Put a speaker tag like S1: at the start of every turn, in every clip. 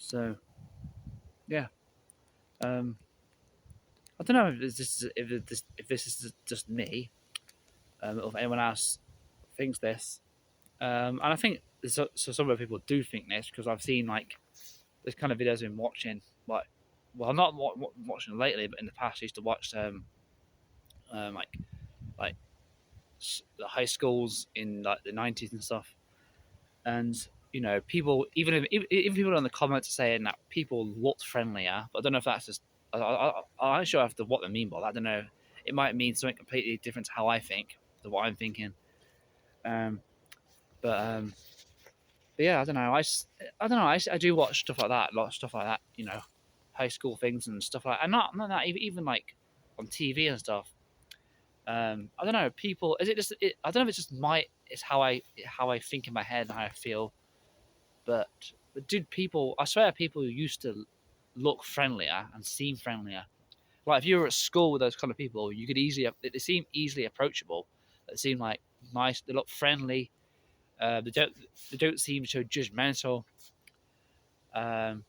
S1: So yeah, um, I don't know if this is just me, or if anyone else thinks this. And I think so. Some other people do think this because I've seen like this kind of videos I've been watching. Like, well, not watching lately, but in the past, I used to watch like like the high schools in like the '90s and stuff. And people, even people in the comments are saying that people looked friendlier. But I don't know if that's just. I'm not sure after what they mean by that. I don't know. It might mean something completely different to how I think, to what I'm thinking. Um, but yeah, I don't know. I don't know. I do watch stuff like that, a lot of stuff like that. High school things and stuff like that. And not that even like on TV and stuff. I don't know. People, is it just? I don't know if it's just it's how I think in my head and how I feel. But dude, people, I swear, people used to look friendlier and seem friendlier. Like if you were at school with those kind of people, you could they seem easily approachable. They seem like nice. They look friendly. They don't seem so judgmental. Um,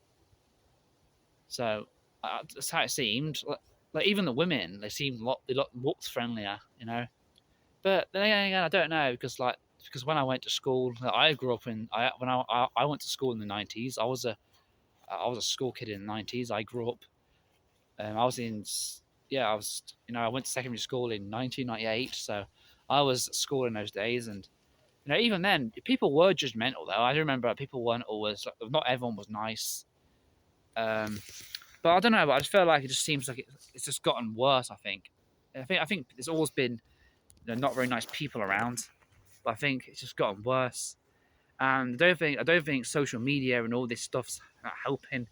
S1: so that's how it seemed. Like even the women, they looked friendlier, But then again, I don't know because when I went to school, I grew up in when I went to school in the '90s. I was a school kid in the '90s. I grew up. I was in yeah. I went to secondary school in 1998. So I was at school in those days, and even then, people were judgmental though. I remember people weren't always. Not everyone was nice. Um, but I don't know. But I just feel like it just seems like it's just gotten worse. I think there's always been not very nice people around, but I think it's just gotten worse. And I don't think social media and all this stuff's not helping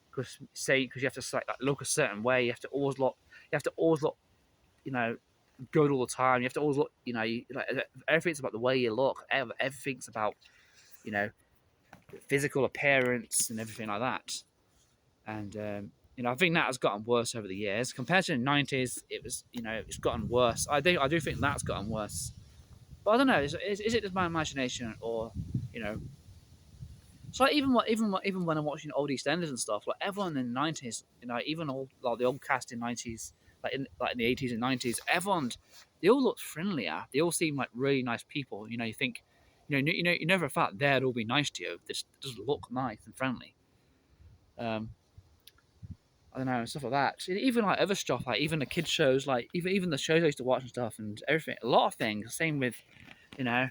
S1: because you have to like look a certain way. You have to always look good all the time. You have to always look. Everything's about the way you look. Everything's about you know physical appearance and everything like that. And I think that has gotten worse over the years compared to the '90s. It's gotten worse. I do think that's gotten worse. But I don't know. Is it just my imagination, or you know? So like, even when I'm watching old EastEnders and stuff, like everyone in the '90s, even all like the old cast in '90s, like in the '80s and '90s, they all looked friendlier. They all seemed like really nice people. You think, you never thought they'd all be nice to you. They just look nice and friendly. Um, I don't know, stuff like that. Even like other stuff, like even the kids shows, like even the shows I used to watch and stuff, and everything. A lot of things. Same with, you know,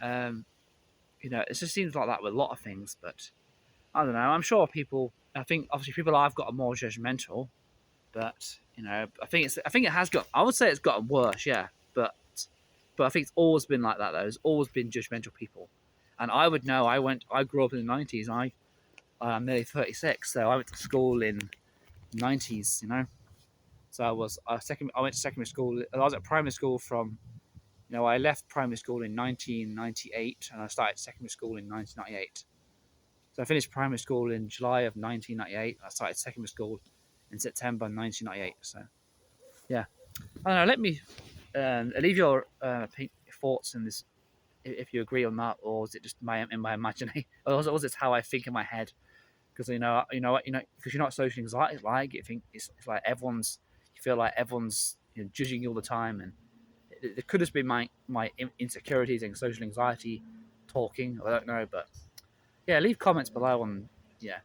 S1: um, it just seems like that with a lot of things. But I don't know. I'm sure people. I think obviously people I've got are more judgmental, but I think it has got. I would say it's gotten worse, yeah. But I think it's always been like that though. There's always been judgmental people, and I would know. I grew up in the '90s. I'm nearly 36, so I went to school in the '90s. So I went to secondary school. I was at primary school from. I left primary school in 1998, and I started secondary school in 1998. So I finished primary school in July of 1998. I started secondary school in September 1998. So yeah, I don't know. Let me leave your thoughts in this, if you agree on that, or is it just in my imagination, or is it how I think in my head? Because because you're not social anxiety. It's like it's like you feel like everyone's judging you all the time, and it could just be my insecurities and social anxiety talking. I don't know, but yeah, leave comments below on yeah